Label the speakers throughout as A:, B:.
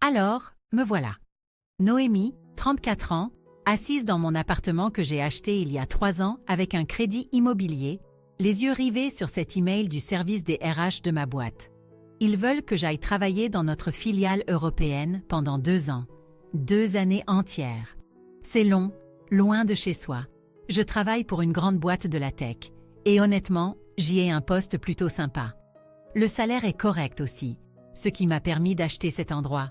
A: Alors, me voilà. Noémie, 34 ans, assise dans mon appartement que j'ai acheté il y a 3 ans avec un crédit immobilier, les yeux rivés sur cet email du service des RH de ma boîte. Ils veulent que j'aille travailler dans notre filiale européenne pendant 2 ans. 2 années entières. C'est long, loin de chez soi. Je travaille pour une grande boîte de la tech. Et honnêtement, j'y ai un poste plutôt sympa. Le salaire est correct aussi, ce qui m'a permis d'acheter cet endroit.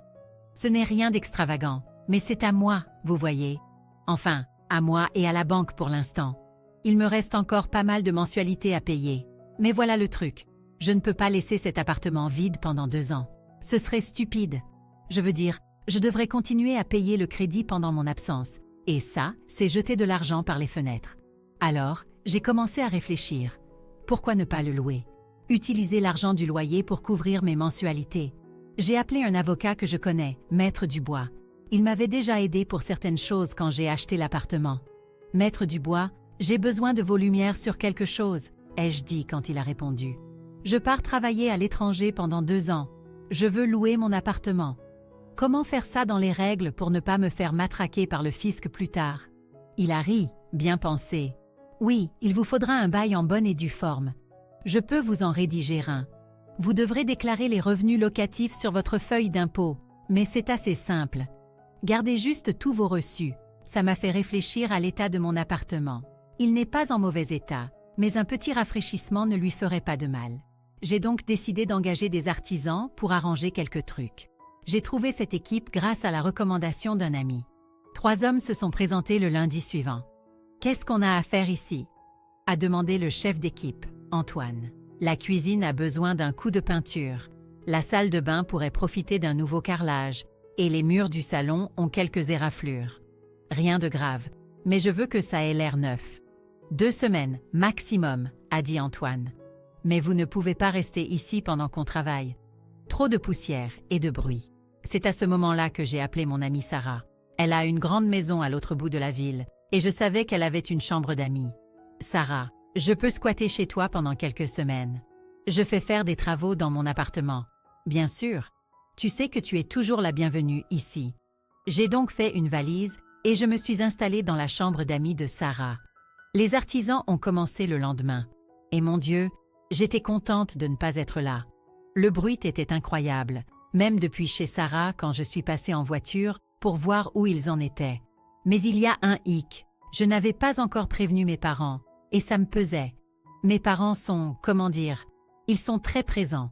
A: Ce n'est rien d'extravagant, mais c'est à moi, vous voyez. Enfin, à moi et à la banque pour l'instant. Il me reste encore pas mal de mensualités à payer. Mais voilà le truc. Je ne peux pas laisser cet appartement vide pendant 2 ans. Ce serait stupide. Je veux dire, je devrais continuer à payer le crédit pendant mon absence. Et ça, c'est jeter de l'argent par les fenêtres. Alors, j'ai commencé à réfléchir. Pourquoi ne pas le louer? Utiliser l'argent du loyer pour couvrir mes mensualités. J'ai appelé un avocat que je connais, Maître Dubois. Il m'avait déjà aidé pour certaines choses quand j'ai acheté l'appartement. Maître Dubois, j'ai besoin de vos lumières sur quelque chose, ai-je dit quand il a répondu. Je pars travailler à l'étranger pendant 2 ans. Je veux louer mon appartement. Comment faire ça dans les règles pour ne pas me faire matraquer par le fisc plus tard? Il a ri, bien pensé. Oui, il vous faudra un bail en bonne et due forme. Je peux vous en rédiger un. Vous devrez déclarer les revenus locatifs sur votre feuille d'impôt, mais c'est assez simple. Gardez juste tous vos reçus. Ça m'a fait réfléchir à l'état de mon appartement. Il n'est pas en mauvais état, mais un petit rafraîchissement ne lui ferait pas de mal. J'ai donc décidé d'engager des artisans pour arranger quelques trucs. J'ai trouvé cette équipe grâce à la recommandation d'un ami. 3 hommes se sont présentés le lundi suivant. « Qu'est-ce qu'on a à faire ici ?» a demandé le chef d'équipe, Antoine. La cuisine a besoin d'un coup de peinture. La salle de bain pourrait profiter d'un nouveau carrelage. Et les murs du salon ont quelques éraflures. Rien de grave, mais je veux que ça ait l'air neuf. 2 semaines, maximum, a dit Antoine. Mais vous ne pouvez pas rester ici pendant qu'on travaille. Trop de poussière et de bruit. C'est à ce moment-là que j'ai appelé mon amie Sarah. Elle a une grande maison à l'autre bout de la ville, et je savais qu'elle avait une chambre d'amis. Sarah, je peux squatter chez toi pendant quelques semaines. Je fais faire des travaux dans mon appartement. Bien sûr. Tu sais que tu es toujours la bienvenue ici. J'ai donc fait une valise et je me suis installée dans la chambre d'amis de Sarah. Les artisans ont commencé le lendemain. Et mon Dieu, j'étais contente de ne pas être là. Le bruit était incroyable, même depuis chez Sarah quand je suis passée en voiture pour voir où ils en étaient. Mais il y a un hic. Je n'avais pas encore prévenu mes parents et ça me pesait. Mes parents sont, comment dire, ils sont très présents.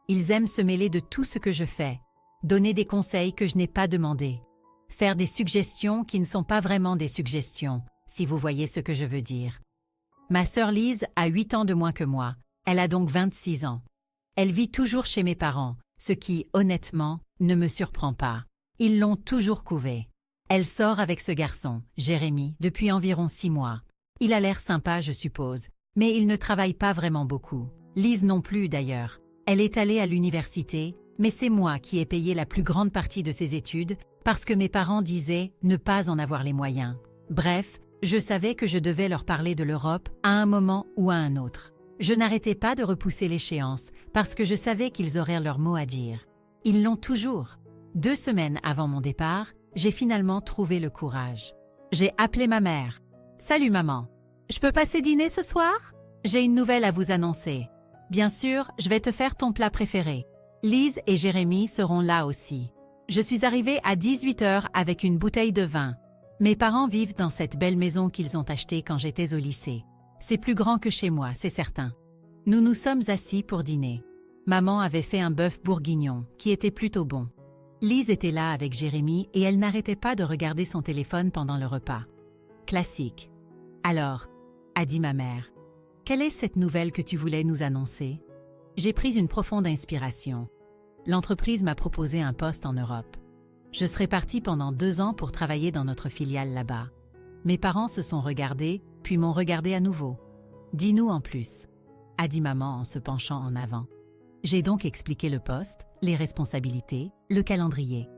A: Ils aiment se mêler de tout ce que je fais, donner des conseils que je n'ai pas demandés, faire des suggestions qui ne sont pas vraiment des suggestions, si vous voyez ce que je veux dire. Ma sœur Lise a 8 ans de moins que moi, elle a donc 26 ans. Elle vit toujours chez mes parents, ce qui, honnêtement, ne me surprend pas. Ils l'ont toujours couvée. Elle sort avec ce garçon, Jérémy, depuis environ 6 mois. Il a l'air sympa, je suppose, mais il ne travaille pas vraiment beaucoup. Lise non plus, d'ailleurs. Elle est allée à l'université, mais c'est moi qui ai payé la plus grande partie de ses études parce que mes parents disaient ne pas en avoir les moyens. Bref, je savais que je devais leur parler de l'Europe à un moment ou à un autre. Je n'arrêtais pas de repousser l'échéance parce que je savais qu'ils auraient leur mot à dire. Ils l'ont toujours. 2 semaines avant mon départ, j'ai finalement trouvé le courage. J'ai appelé ma mère. « Salut maman, je peux passer dîner ce soir? J'ai une nouvelle à vous annoncer. Bien sûr, je vais te faire ton plat préféré. Lise et Jérémy seront là aussi. Je suis arrivée à 18 h avec une bouteille de vin. Mes parents vivent dans cette belle maison qu'ils ont achetée quand j'étais au lycée. C'est plus grand que chez moi, c'est certain. Nous nous sommes assis pour dîner. Maman avait fait un bœuf bourguignon, qui était plutôt bon. Lise était là avec Jérémy et elle n'arrêtait pas de regarder son téléphone pendant le repas. Classique. Alors, a dit ma mère, quelle est cette nouvelle que tu voulais nous annoncer? J'ai pris une profonde inspiration. L'entreprise m'a proposé un poste en Europe. Je serai partie pendant 2 ans pour travailler dans notre filiale là-bas. Mes parents se sont regardés, puis m'ont regardé à nouveau. « Dis-nous en plus », a dit maman en se penchant en avant. J'ai donc expliqué le poste, les responsabilités, le calendrier.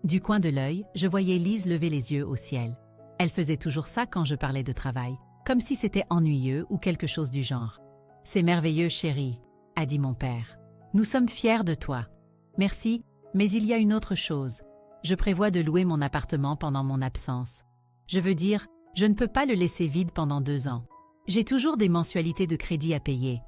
A: Du coin de l'œil, je voyais Lise lever les yeux au ciel. Elle faisait toujours ça quand je parlais de travail, comme si c'était ennuyeux ou quelque chose du genre. « C'est merveilleux, chérie », a dit mon père. « Nous sommes fiers de toi. » « Merci, mais il y a une autre chose. je prévois de louer mon appartement pendant mon absence. Je veux dire, je ne peux pas le laisser vide pendant 2 ans. J'ai toujours des mensualités de crédit à payer.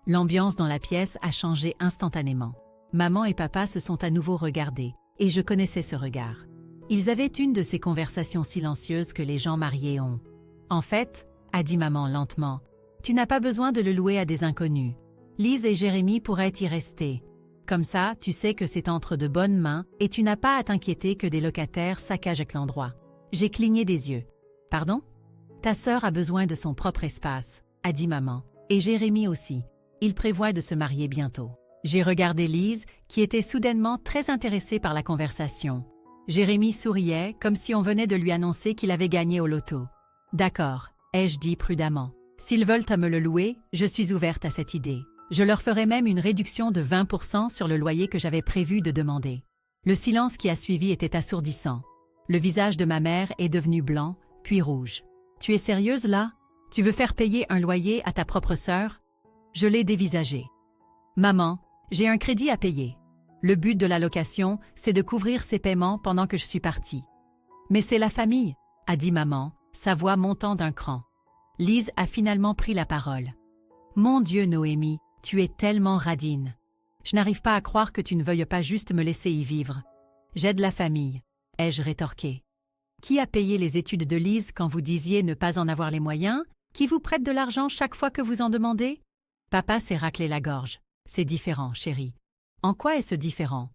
A: L'ambiance dans la pièce a changé instantanément. Maman et papa se sont à nouveau regardés, et je connaissais ce regard. Ils avaient une de ces conversations silencieuses que les gens mariés ont. « En fait, » a dit maman lentement, « tu n'as pas besoin de le louer à des inconnus. Lise et Jérémy pourraient y rester. Comme ça, tu sais que c'est entre de bonnes mains et tu n'as pas à t'inquiéter que des locataires saccagent l'endroit. » J'ai cligné des yeux. « Pardon ? Ta sœur a besoin de son propre espace, » a dit maman. « Et Jérémy aussi. Il prévoit de se marier bientôt. » J'ai regardé Lise, qui était soudainement très intéressée par la conversation. Jérémy souriait, comme si on venait de lui annoncer qu'il avait gagné au loto. « D'accord, » ai-je dit prudemment. « S'ils veulent à me le louer, je suis ouverte à cette idée. Je leur ferai même une réduction de 20% sur le loyer que j'avais prévu de demander. » Le silence qui a suivi était assourdissant. Le visage de ma mère est devenu blanc, puis rouge. « Tu es sérieuse là? Tu veux faire payer un loyer à ta propre sœur? » Je l'ai dévisagé. « Maman, j'ai un crédit à payer. Le but de la location, c'est de couvrir ces paiements pendant que je suis partie. »« Mais c'est la famille, » a dit maman, sa voix montant d'un cran. Lise a finalement pris la parole. « Mon Dieu, Noémie, tu es tellement radine. Je n'arrive pas à croire que tu ne veuilles pas juste me laisser y vivre. J'aide la famille, » ai-je rétorqué. « Qui a payé les études de Lise quand vous disiez ne pas en avoir les moyens? Qui vous prête de l'argent chaque fois que vous en demandez? » Papa s'est raclé la gorge. « C'est différent, chérie. » « En quoi est-ce différent? »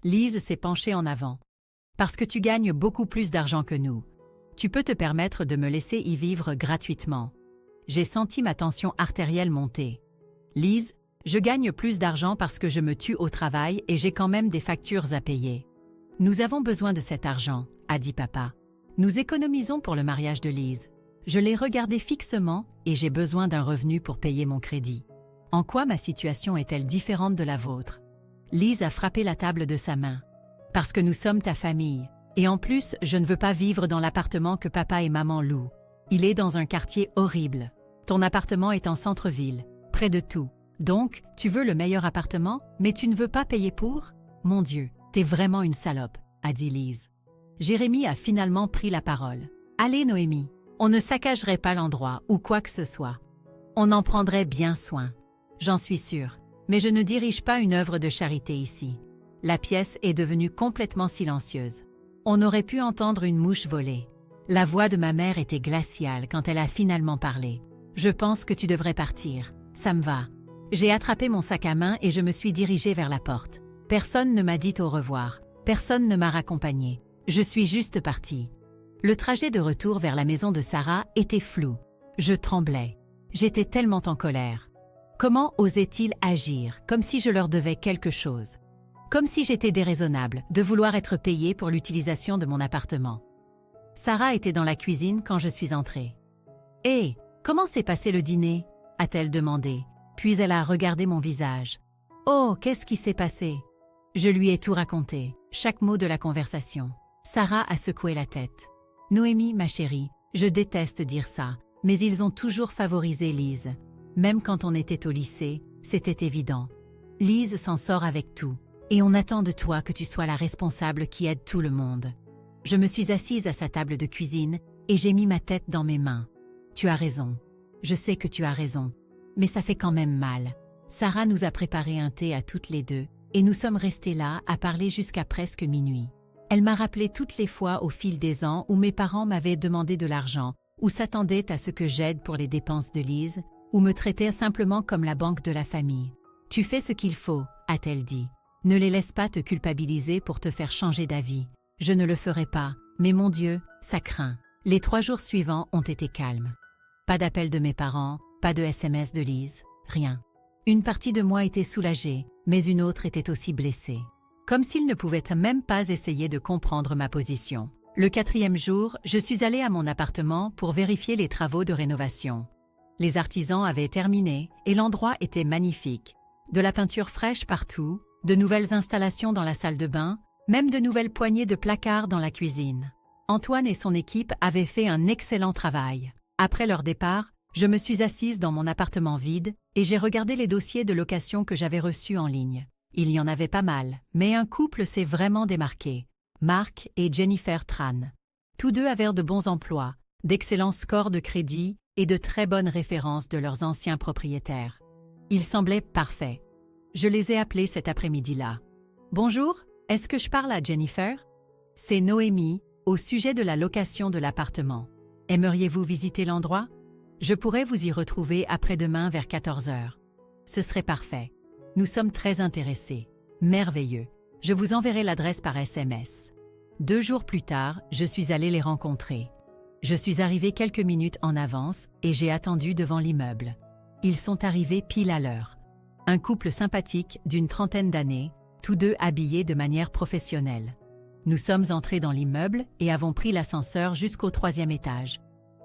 A: Lise s'est penchée en avant. « Parce que tu gagnes beaucoup plus d'argent que nous. Tu peux te permettre de me laisser y vivre gratuitement. » J'ai senti ma tension artérielle monter. « Lise, je gagne plus d'argent parce que je me tue au travail et j'ai quand même des factures à payer. »« Nous avons besoin de cet argent, » a dit papa. « Nous économisons pour le mariage de Lise. Je l'ai regardé fixement et j'ai besoin d'un revenu pour payer mon crédit. En quoi ma situation est-elle différente de la vôtre? » Lise a frappé la table de sa main. « Parce que nous sommes ta famille. Et en plus, je ne veux pas vivre dans l'appartement que papa et maman louent. Il est dans un quartier horrible. Ton appartement est en centre-ville, près de tout. Donc, tu veux le meilleur appartement, mais tu ne veux pas payer pour? Mon Dieu, t'es vraiment une salope, » a dit Lise. Jérémy a finalement pris la parole. « Allez, Noémie, on ne saccagerait pas l'endroit ou quoi que ce soit. On en prendrait bien soin. J'en suis sûre. Mais je ne dirige pas une œuvre de charité ici. » La pièce est devenue complètement silencieuse. On aurait pu entendre une mouche voler. La voix de ma mère était glaciale quand elle a finalement parlé. « Je pense que tu devrais partir. Ça me va. » J'ai attrapé mon sac à main et je me suis dirigée vers la porte. Personne ne m'a dit au revoir. Personne ne m'a raccompagnée. Je suis juste partie. Le trajet de retour vers la maison de Sarah était flou. Je tremblais. J'étais tellement en colère. Comment osaient-ils agir, comme si je leur devais quelque chose? Comme si j'étais déraisonnable de vouloir être payée pour l'utilisation de mon appartement. Sarah était dans la cuisine quand je suis entrée. « Hé, comment s'est passé le dîner ?» a-t-elle demandé, puis elle a regardé mon visage. « Oh, qu'est-ce qui s'est passé ?» Je lui ai tout raconté, chaque mot de la conversation. Sarah a secoué la tête. « Noémie, ma chérie, je déteste dire ça, mais ils ont toujours favorisé Lise. Même quand on était au lycée, c'était évident. Lise s'en sort avec tout, et on attend de toi que tu sois la responsable qui aide tout le monde. » Je me suis assise à sa table de cuisine et j'ai mis ma tête dans mes mains. « Tu as raison. Je sais que tu as raison. Mais ça fait quand même mal. » Sarah nous a préparé un thé à toutes les deux, et nous sommes restés là à parler jusqu'à presque minuit. Elle m'a rappelé toutes les fois au fil des ans où mes parents m'avaient demandé de l'argent, ou s'attendaient à ce que j'aide pour les dépenses de Lise, ou me traitaient simplement comme la banque de la famille. « Tu fais ce qu'il faut, » a-t-elle dit. « Ne les laisse pas te culpabiliser pour te faire changer d'avis. Je ne le ferai pas, mais mon Dieu, ça craint. » Les 3 jours suivants ont été calmes. Pas d'appel de mes parents, pas de SMS de Lise, rien. Une partie de moi était soulagée, mais une autre était aussi blessée. Comme s'ils ne pouvaient même pas essayer de comprendre ma position. Le 4e jour, je suis allée à mon appartement pour vérifier les travaux de rénovation. Les artisans avaient terminé et l'endroit était magnifique. De la peinture fraîche partout, de nouvelles installations dans la salle de bain, même de nouvelles poignées de placards dans la cuisine. Antoine et son équipe avaient fait un excellent travail. Après leur départ, je me suis assise dans mon appartement vide et j'ai regardé les dossiers de location que j'avais reçus en ligne. Il y en avait pas mal, mais un couple s'est vraiment démarqué. Mark et Jennifer Tran. Tous deux avaient de bons emplois, d'excellents scores de crédit et de très bonnes références de leurs anciens propriétaires. Ils semblaient parfaits. Je les ai appelés cet après-midi-là. « Bonjour, est-ce que je parle à Jennifer? C'est Noémie, au sujet de la location de l'appartement. Aimeriez-vous visiter l'endroit? Je pourrais vous y retrouver après-demain vers 14 heures. Ce serait parfait. Nous sommes très intéressés. Merveilleux. Je vous enverrai l'adresse par SMS. » 2 jours plus tard, je suis allée les rencontrer. Je suis arrivée quelques minutes en avance et j'ai attendu devant l'immeuble. Ils sont arrivés pile à l'heure. Un couple sympathique d'une trentaine d'années, tous deux habillés de manière professionnelle. Nous sommes entrés dans l'immeuble et avons pris l'ascenseur jusqu'au 3e étage.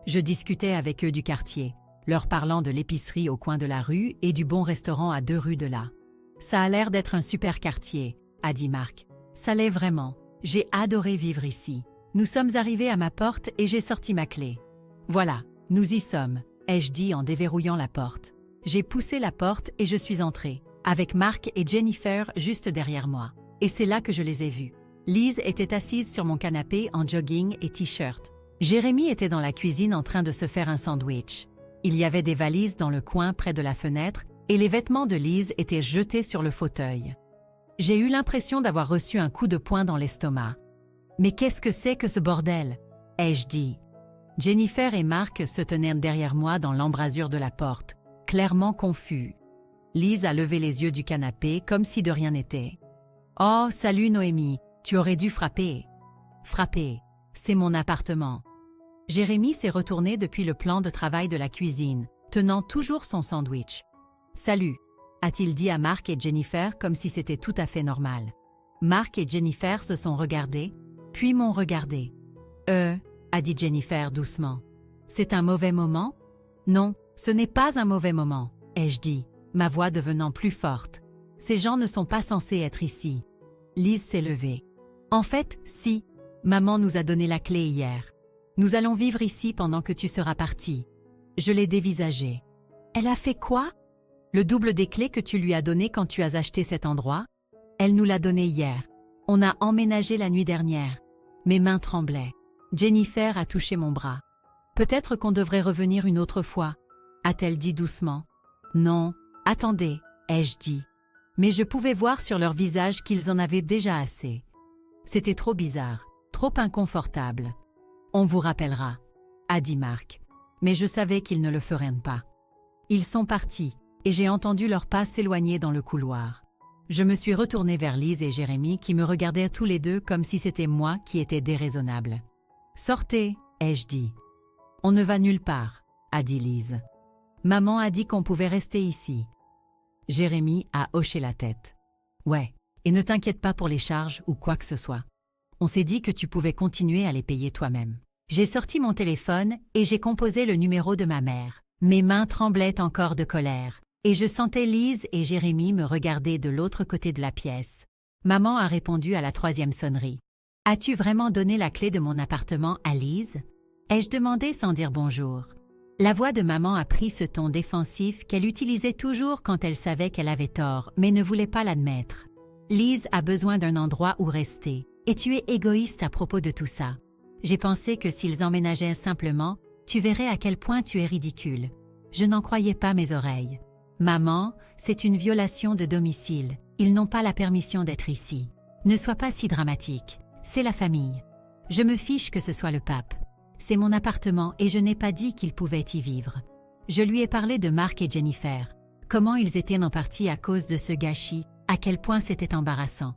A: Je discutais avec eux du quartier, leur parlant de l'épicerie au coin de la rue et du bon restaurant à 2 rues de là. « Ça a l'air d'être un super quartier », a dit Mark. « Ça l'est vraiment. J'ai adoré vivre ici. Nous sommes arrivés à ma porte et j'ai sorti ma clé. Voilà, nous y sommes, ai-je dit en déverrouillant la porte. J'ai poussé la porte et je suis entrée, avec Mark et Jennifer juste derrière moi. Et c'est là que je les ai vus. Liz était assise sur mon canapé en jogging et t-shirt. Jérémy était dans la cuisine en train de se faire un sandwich. Il y avait des valises dans le coin près de la fenêtre et les vêtements de Liz étaient jetés sur le fauteuil. J'ai eu l'impression d'avoir reçu un coup de poing dans l'estomac. « Mais qu'est-ce que c'est que ce bordel ?» ai-je dit. Jennifer et Mark se tenaient derrière moi dans l'embrasure de la porte, clairement confus. Liz a levé les yeux du canapé comme si de rien n'était. « Oh, salut Noémie, tu aurais dû frapper. »« Frapper, c'est mon appartement. » Jérémy s'est retourné depuis le plan de travail de la cuisine, tenant toujours son sandwich. « Salut », a-t-il dit à Mark et Jennifer comme si c'était tout à fait normal. Mark et Jennifer se sont regardés, puis m'ont regardé. « a dit Jennifer doucement. « C'est un mauvais moment ?»« Non, ce n'est pas un mauvais moment, ai-je dit, ma voix devenant plus forte. Ces gens ne sont pas censés être ici. » Liz s'est levée. « En fait, si. Maman nous a donné la clé hier. Nous allons vivre ici pendant que tu seras partie. » Je l'ai dévisagée. « Elle a fait quoi? Le double des clés que tu lui as donné quand tu as acheté cet endroit? Elle nous l'a donné hier. On a emménagé la nuit dernière. » Mes mains tremblaient. Jennifer a touché mon bras. « Peut-être qu'on devrait revenir une autre fois, » a-t-elle dit doucement. « Non, attendez, » ai-je dit. Mais je pouvais voir sur leur visage qu'ils en avaient déjà assez. C'était trop bizarre, trop inconfortable. « On vous rappellera, » a dit Mark. Mais je savais qu'ils ne le feraient pas. Ils sont partis, et j'ai entendu leurs pas s'éloigner dans le couloir. Je me suis retournée vers Liz et Jérémy qui me regardaient tous les deux comme si c'était moi qui étais déraisonnable. « Sortez, » ai-je dit. « On ne va nulle part, » a dit Liz. « Maman a dit qu'on pouvait rester ici. » Jérémy a hoché la tête. « Ouais, et ne t'inquiète pas pour les charges ou quoi que ce soit. On s'est dit que tu pouvais continuer à les payer toi-même. » J'ai sorti mon téléphone et j'ai composé le numéro de ma mère. Mes mains tremblaient encore de colère. Et je sentais Liz et Jérémy me regarder de l'autre côté de la pièce. Maman a répondu à la 3e sonnerie. « As-tu vraiment donné la clé de mon appartement à Liz ?» ai-je demandé sans dire bonjour. La voix de maman a pris ce ton défensif qu'elle utilisait toujours quand elle savait qu'elle avait tort, mais ne voulait pas l'admettre. « Liz a besoin d'un endroit où rester, et tu es égoïste à propos de tout ça. J'ai pensé que s'ils emménageaient simplement, tu verrais à quel point tu es ridicule. Je n'en croyais pas mes oreilles. Maman, c'est une violation de domicile. Ils n'ont pas la permission d'être ici. Ne sois pas si dramatique. C'est la famille. Je me fiche que ce soit le pape. C'est mon appartement et je n'ai pas dit qu'ils pouvaient y vivre. Je lui ai parlé de Mark et Jennifer. Comment ils étaient en partie à cause de ce gâchis, à quel point c'était embarrassant.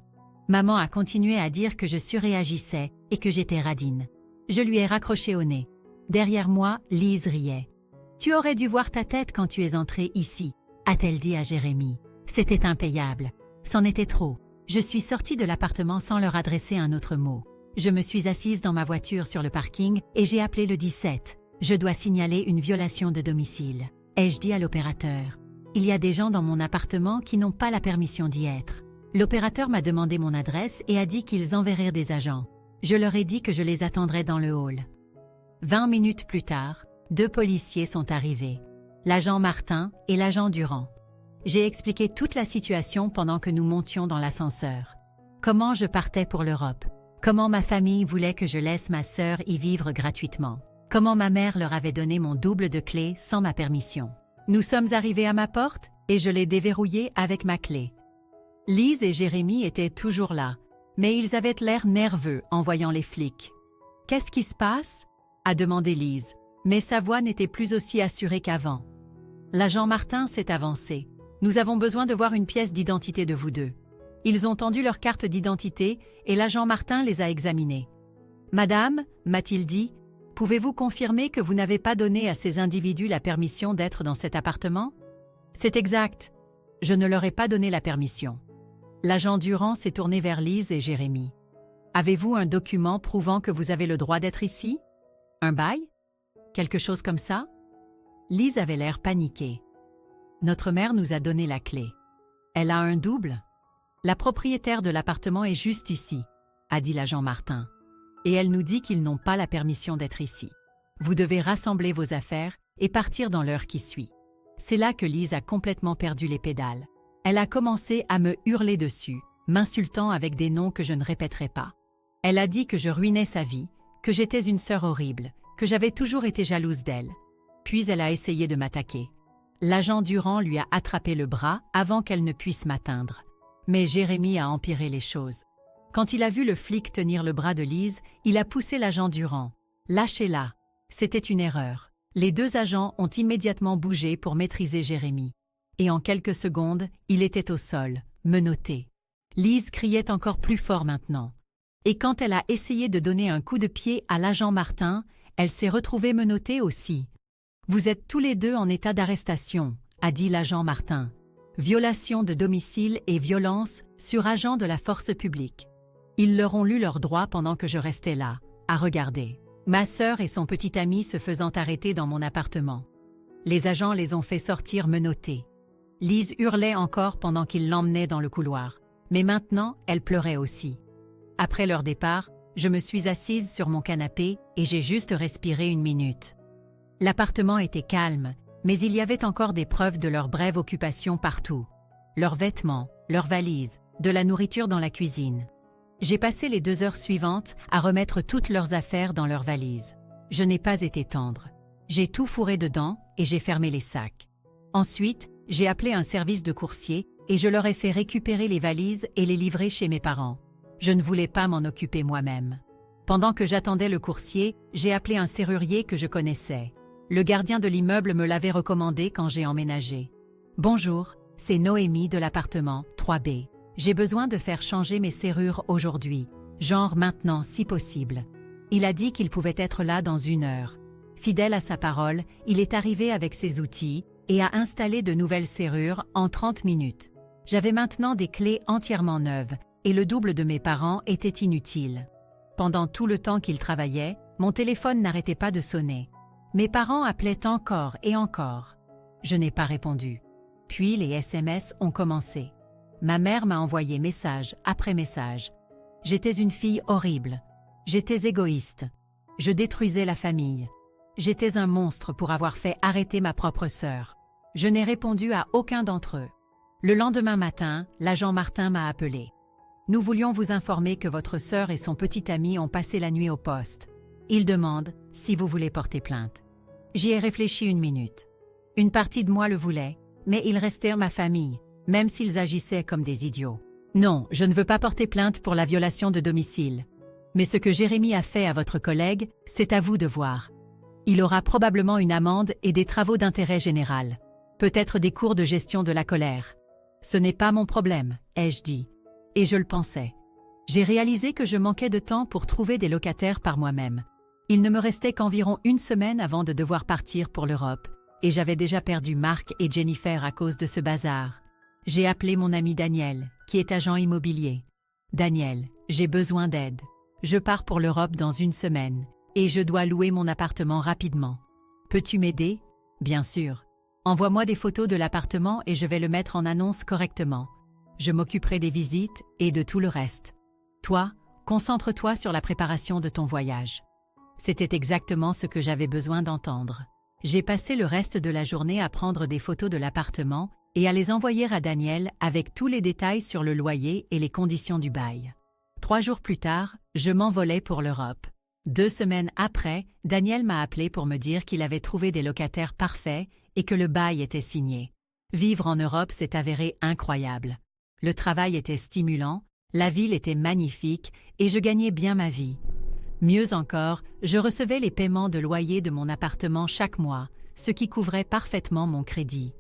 A: Maman a continué à dire que je surréagissais et que j'étais radine. Je lui ai raccroché au nez. Derrière moi, Liz riait. « Tu aurais dû voir ta tête quand tu es entrée ici, » a-t-elle dit à Jérémy. C'était impayable. C'en était trop. Je suis sortie de l'appartement sans leur adresser un autre mot. Je me suis assise dans ma voiture sur le parking et j'ai appelé le 17. Je dois signaler une violation de domicile, ai-je dit à l'opérateur. Il y a des gens dans mon appartement qui n'ont pas la permission d'y être. L'opérateur m'a demandé mon adresse et a dit qu'ils enverraient des agents. Je leur ai dit que je les attendrais dans le hall. 20 minutes plus tard, 2 policiers sont arrivés. L'agent Martin et l'agent Durand. J'ai expliqué toute la situation pendant que nous montions dans l'ascenseur. Comment je partais pour l'Europe. Comment ma famille voulait que je laisse ma sœur y vivre gratuitement. Comment ma mère leur avait donné mon double de clé sans ma permission. Nous sommes arrivés à ma porte et je l'ai déverrouillée avec ma clé. Lise et Jérémy étaient toujours là, mais ils avaient l'air nerveux en voyant les flics. « Qu'est-ce qui se passe ?» a demandé Lise, mais sa voix n'était plus aussi assurée qu'avant. L'agent Martin s'est avancé. « Nous avons besoin de voir une pièce d'identité de vous deux. » Ils ont tendu leur carte d'identité et l'agent Martin les a examinés. « Madame, m'a-t-il dit, pouvez-vous confirmer que vous n'avez pas donné à ces individus la permission d'être dans cet appartement ?»« C'est exact. Je ne leur ai pas donné la permission. » L'agent Durand s'est tourné vers Lise et Jérémy. « Avez-vous un document prouvant que vous avez le droit d'être ici? Un bail? Quelque chose comme ça ?» Lise avait l'air paniquée. « Notre mère nous a donné la clé. Elle a un double? La propriétaire de l'appartement est juste ici, » a dit l'agent Martin. « Et elle nous dit qu'ils n'ont pas la permission d'être ici. Vous devez rassembler vos affaires et partir dans l'heure qui suit. » C'est là que Lise a complètement perdu les pédales. Elle a commencé à me hurler dessus, m'insultant avec des noms que je ne répéterai pas. Elle a dit que je ruinais sa vie, que j'étais une sœur horrible, que j'avais toujours été jalouse d'elle. Puis elle a essayé de m'attaquer. L'agent Durand lui a attrapé le bras avant qu'elle ne puisse m'atteindre. Mais Jérémy a empiré les choses. Quand il a vu le flic tenir le bras de Lise, il a poussé l'agent Durand. « Lâchez-la !» C'était une erreur. Les deux agents ont immédiatement bougé pour maîtriser Jérémy. Et en quelques secondes, il était au sol, menotté. Lise criait encore plus fort maintenant. Et quand elle a essayé de donner un coup de pied à l'agent Martin, elle s'est retrouvée menottée aussi. « Vous êtes tous les deux en état d'arrestation », a dit l'agent Martin. « Violation de domicile et violence sur agent de la force publique. » Ils leur ont lu leurs droits pendant que je restais là, à regarder. Ma sœur et son petit ami se faisant arrêter dans mon appartement. Les agents les ont fait sortir menottés. Lise hurlait encore pendant qu'ils l'emmenaient dans le couloir, mais maintenant elle pleurait aussi. Après leur départ, je me suis assise sur mon canapé et j'ai juste respiré 1 minute. L'appartement était calme, mais il y avait encore des preuves de leur brève occupation partout. Leurs vêtements, leurs valises, de la nourriture dans la cuisine. J'ai passé les 2 heures suivantes à remettre toutes leurs affaires dans leurs valises. Je n'ai pas été tendre. J'ai tout fourré dedans et j'ai fermé les sacs. Ensuite, j'ai appelé un service de coursier et je leur ai fait récupérer les valises et les livrer chez mes parents. Je ne voulais pas m'en occuper moi-même. Pendant que j'attendais le coursier, j'ai appelé un serrurier que je connaissais. Le gardien de l'immeuble me l'avait recommandé quand j'ai emménagé. « Bonjour, c'est Noémie de l'appartement 3B. J'ai besoin de faire changer mes serrures aujourd'hui, genre maintenant si possible. » Il a dit qu'il pouvait être là dans 1 heure. Fidèle à sa parole, il est arrivé avec ses outils et a installé de nouvelles serrures en 30 minutes. J'avais maintenant des clés entièrement neuves et le double de mes parents était inutile. Pendant tout le temps qu'il travaillait, mon téléphone n'arrêtait pas de sonner. Mes parents appelaient encore et encore. Je n'ai pas répondu. Puis les SMS ont commencé. Ma mère m'a envoyé message après message. J'étais une fille horrible. J'étais égoïste. Je détruisais la famille. J'étais un monstre pour avoir fait arrêter ma propre sœur. Je n'ai répondu à aucun d'entre eux. Le lendemain matin, l'agent Martin m'a appelé. « Nous voulions vous informer que votre sœur et son petit ami ont passé la nuit au poste. Il demande si vous voulez porter plainte. » J'y ai réfléchi 1 minute. Une partie de moi le voulait, mais ils restèrent ma famille, même s'ils agissaient comme des idiots. Non, je ne veux pas porter plainte pour la violation de domicile. Mais ce que Jérémy a fait à votre collègue, c'est à vous de voir. Il aura probablement une amende et des travaux d'intérêt général. Peut-être des cours de gestion de la colère. Ce n'est pas mon problème, ai-je dit. Et je le pensais. J'ai réalisé que je manquais de temps pour trouver des locataires par moi-même. Il ne me restait qu'environ 1 semaine avant de devoir partir pour l'Europe, et j'avais déjà perdu Marc et Jennifer à cause de ce bazar. J'ai appelé mon ami Daniel, qui est agent immobilier. « Daniel, j'ai besoin d'aide. Je pars pour l'Europe dans 1 semaine, et je dois louer mon appartement rapidement. Peux-tu m'aider? » « Bien sûr. Envoie-moi des photos de l'appartement et je vais le mettre en annonce correctement. Je m'occuperai des visites et de tout le reste. Toi, concentre-toi sur la préparation de ton voyage. » C'était exactement ce que j'avais besoin d'entendre. J'ai passé le reste de la journée à prendre des photos de l'appartement et à les envoyer à Daniel avec tous les détails sur le loyer et les conditions du bail. 3 jours plus tard, je m'envolais pour l'Europe. 2 semaines après, Daniel m'a appelé pour me dire qu'il avait trouvé des locataires parfaits et que le bail était signé. Vivre en Europe s'est avéré incroyable. Le travail était stimulant, la ville était magnifique et je gagnais bien ma vie. Mieux encore, je recevais les paiements de loyer de mon appartement chaque mois, ce qui couvrait parfaitement mon crédit.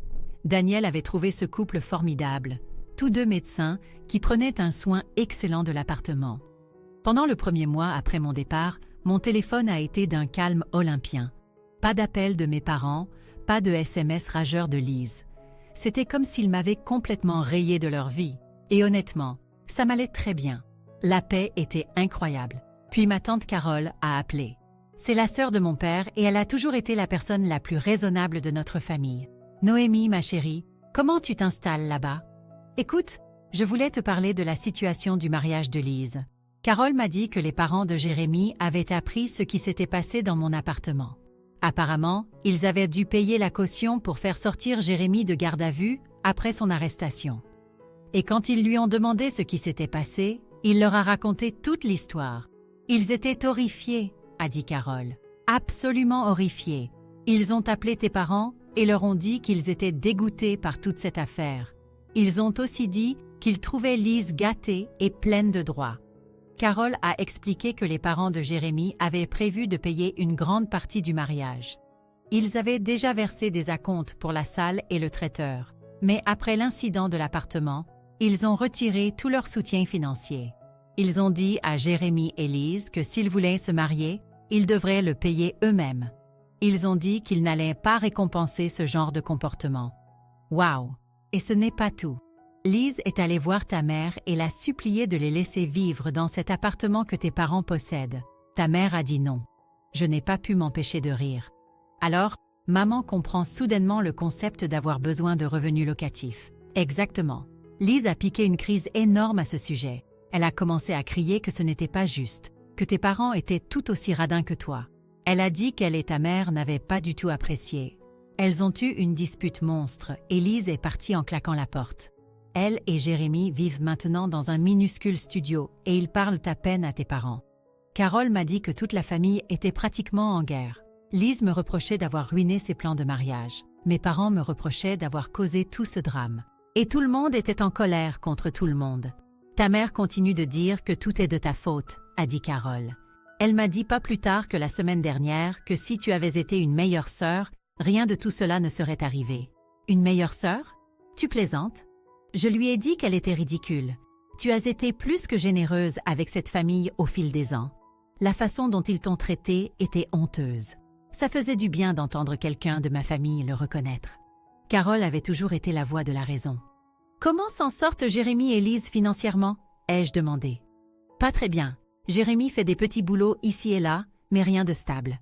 A: Daniel avait trouvé ce couple formidable, tous deux médecins qui prenaient un soin excellent de l'appartement. Pendant le premier mois après mon départ, mon téléphone a été d'un calme olympien. Pas d'appel de mes parents, pas de SMS rageurs de Lise. C'était comme s'ils m'avaient complètement rayé de leur vie. Et honnêtement, ça m'allait très bien. La paix était incroyable. Puis ma tante Carole a appelé. C'est la sœur de mon père et elle a toujours été la personne la plus raisonnable de notre famille. « Noémie, ma chérie, comment tu t'installes là-bas? Écoute, je voulais te parler de la situation du mariage de Lise. Carole m'a dit que les parents de Jérémie avaient appris ce qui s'était passé dans mon appartement. Apparemment, ils avaient dû payer la caution pour faire sortir Jérémie de garde à vue après son arrestation. Et quand ils lui ont demandé ce qui s'était passé, il leur a raconté toute l'histoire. Ils étaient horrifiés, a dit Carole. Absolument horrifiés. Ils ont appelé tes parents et leur ont dit qu'ils étaient dégoûtés par toute cette affaire. Ils ont aussi dit qu'ils trouvaient Lise gâtée et pleine de droits. Carole a expliqué que les parents de Jérémie avaient prévu de payer une grande partie du mariage. Ils avaient déjà versé des acomptes pour la salle et le traiteur, mais après l'incident de l'appartement, ils ont retiré tout leur soutien financier. Ils ont dit à Jérémie et Lise que s'ils voulaient se marier, ils devraient le payer eux-mêmes. Ils ont dit qu'ils n'allaient pas récompenser ce genre de comportement. Waouh! Et ce n'est pas tout. Lise est allée voir ta mère et l'a supplié de les laisser vivre dans cet appartement que tes parents possèdent. Ta mère a dit non. Je n'ai pas pu m'empêcher de rire. Alors, maman comprend soudainement le concept d'avoir besoin de revenus locatifs. Exactement. Lise a piqué une crise énorme à ce sujet. Elle a commencé à crier que ce n'était pas juste, que tes parents étaient tout aussi radins que toi. Elle a dit qu'elle et ta mère n'avaient pas du tout apprécié. Elles ont eu une dispute monstre et Lise est partie en claquant la porte. Elle et Jérémie vivent maintenant dans un minuscule studio et ils parlent à peine à tes parents. Carole m'a dit que toute la famille était pratiquement en guerre. Lise me reprochait d'avoir ruiné ses plans de mariage. Mes parents me reprochaient d'avoir causé tout ce drame. Et tout le monde était en colère contre tout le monde. Ta mère continue de dire que tout est de ta faute, a dit Carole. Elle m'a dit pas plus tard que la semaine dernière que si tu avais été une meilleure sœur, rien de tout cela ne serait arrivé. Une meilleure sœur? Tu plaisantes? Je lui ai dit qu'elle était ridicule. Tu as été plus que généreuse avec cette famille au fil des ans. La façon dont ils t'ont traitée était honteuse. Ça faisait du bien d'entendre quelqu'un de ma famille le reconnaître. Carole avait toujours été la voix de la raison. Comment s'en sortent Jérémie et Lise financièrement? Ai-je demandé. Pas très bien. Jérémie fait des petits boulots ici et là, mais rien de stable.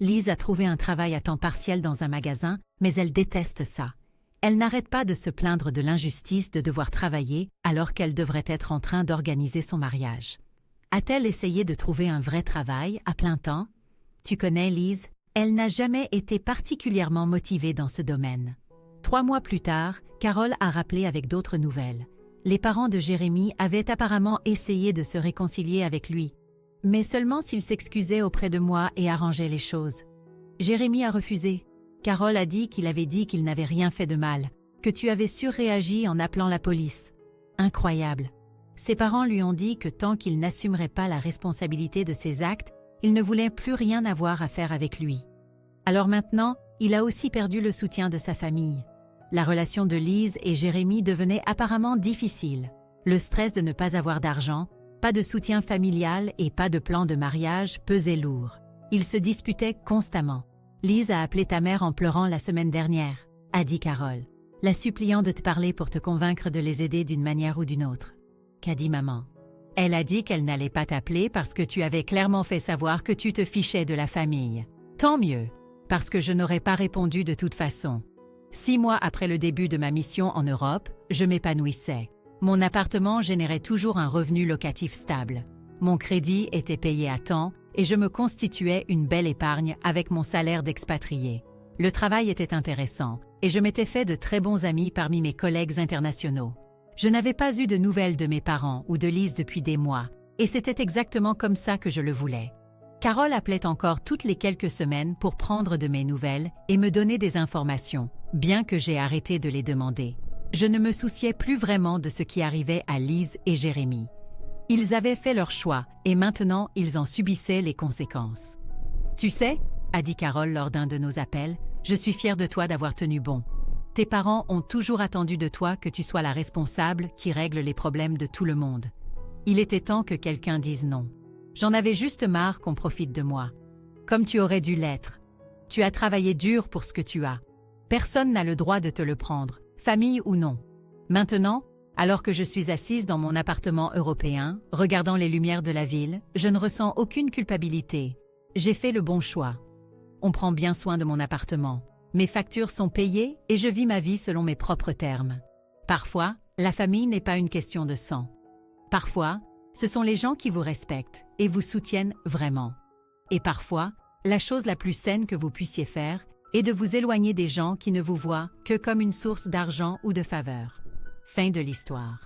A: Lise a trouvé un travail à temps partiel dans un magasin, mais elle déteste ça. Elle n'arrête pas de se plaindre de l'injustice de devoir travailler alors qu'elle devrait être en train d'organiser son mariage. A-t-elle essayé de trouver un vrai travail à plein temps? Tu connais Lise, elle n'a jamais été particulièrement motivée dans ce domaine. 3 mois plus tard, Carole a rappelé avec d'autres nouvelles. Les parents de Jérémie avaient apparemment essayé de se réconcilier avec lui, mais seulement s'il s'excusait auprès de moi et arrangeait les choses. Jérémie a refusé. Carole a dit qu'il avait dit qu'il n'avait rien fait de mal, que tu avais surréagi en appelant la police. Incroyable. Ses parents lui ont dit que tant qu'il n'assumerait pas la responsabilité de ses actes, il ne voulait plus rien avoir à faire avec lui. Alors maintenant, il a aussi perdu le soutien de sa famille. La relation de Lise et Jérémie devenait apparemment difficile. Le stress de ne pas avoir d'argent, pas de soutien familial et pas de plan de mariage pesait lourd. Ils se disputaient constamment. Lise a appelé ta mère en pleurant la semaine dernière, a dit Carole, la suppliant de te parler pour te convaincre de les aider d'une manière ou d'une autre. Qu'a dit maman? Elle a dit qu'elle n'allait pas t'appeler parce que tu avais clairement fait savoir que tu te fichais de la famille. Tant mieux, parce que je n'aurais pas répondu de toute façon. 6 mois après le début de ma mission en Europe, je m'épanouissais. Mon appartement générait toujours un revenu locatif stable. Mon crédit était payé à temps et je me constituais une belle épargne avec mon salaire d'expatrié. Le travail était intéressant et je m'étais fait de très bons amis parmi mes collègues internationaux. Je n'avais pas eu de nouvelles de mes parents ou de Lise depuis des mois, Et c'était exactement comme ça que je le voulais. Carole appelait encore toutes les quelques semaines pour prendre de mes nouvelles et me donner des informations, bien que j'ai arrêté de les demander. Je ne me souciais plus vraiment de ce qui arrivait à Lise et Jérémy. Ils avaient fait leur choix et maintenant ils en subissaient les conséquences. « Tu sais, » a dit Carole lors d'un de nos appels, « je suis fière de toi d'avoir tenu bon. Tes parents ont toujours attendu de toi que tu sois la responsable qui règle les problèmes de tout le monde. Il était temps que quelqu'un dise non. J'en avais juste marre qu'on profite de moi. Comme tu aurais dû l'être. Tu as travaillé dur pour ce que tu as. Personne n'a le droit de te le prendre, famille ou non. Maintenant, alors que je suis assise dans mon appartement européen, regardant les lumières de la ville, je ne ressens aucune culpabilité. J'ai fait le bon choix. On prend bien soin de mon appartement. Mes factures sont payées et je vis ma vie selon mes propres termes. Parfois, la famille n'est pas une question de sang. Parfois, ce sont les gens qui vous respectent et vous soutiennent vraiment. Et parfois, la chose la plus saine que vous puissiez faire est de vous éloigner des gens qui ne vous voient que comme une source d'argent ou de faveur. Fin de l'histoire.